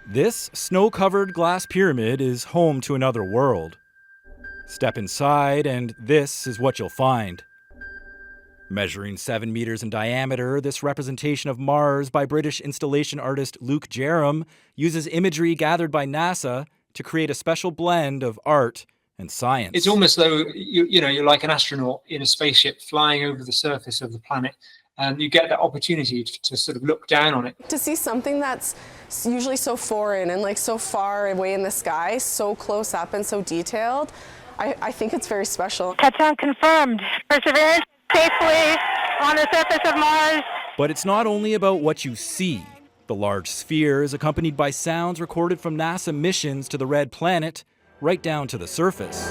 This snow-covered glass pyramid is home to another world. Step inside and this is what you'll find. Measuring 7 meters in diameter, this representation of Mars by British installation artist Luke Jerram uses imagery gathered by NASA to create a special blend of art and science. It's almost though you're like an astronaut in a spaceship flying over the surface of the planet, and you get that opportunity to sort of look down on it. To see something that's usually so foreign and like so far away in the sky, so close up and so detailed, I think it's very special. Touchdown confirmed. Perseverance safely on the surface of Mars. But it's not only about what you see. The large sphere is accompanied by sounds recorded from NASA missions to the Red Planet, right down to the surface.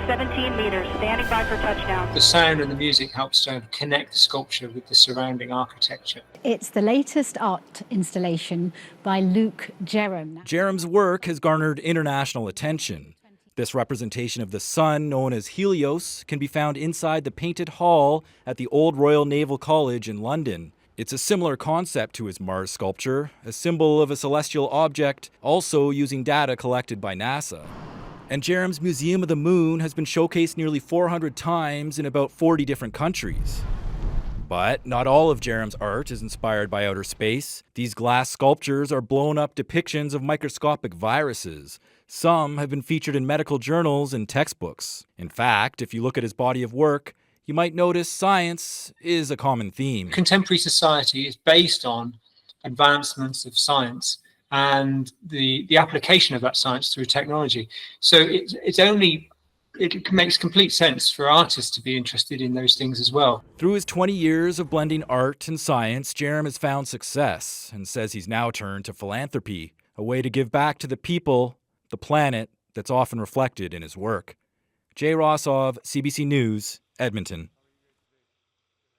17 meters, standing by for touchdown. The sound and the music helps to connect the sculpture with the surrounding architecture. It's the latest art installation by Luke Jerram. Jerram's work has garnered international attention. This representation of the sun, known as Helios, can be found inside the painted hall at the Old Royal Naval College in London. It's a similar concept to his Mars sculpture, a symbol of a celestial object, also using data collected by NASA. And Jerram's Museum of the Moon has been showcased nearly 400 times in about 40 different countries. But not all of Jerram's art is inspired by outer space. These glass sculptures are blown-up depictions of microscopic viruses. Some have been featured in medical journals and textbooks. In fact, if you look at his body of work, you might notice science is a common theme. Contemporary society is based on advancements of science and the application of that science through technology. So it makes complete sense for artists to be interested in those things as well. Through his 20 years of blending art and science, Jerram has found success and says he's now turned to philanthropy, a way to give back to the people, the planet, that's often reflected in his work. Rosove, CBC News, Edmonton.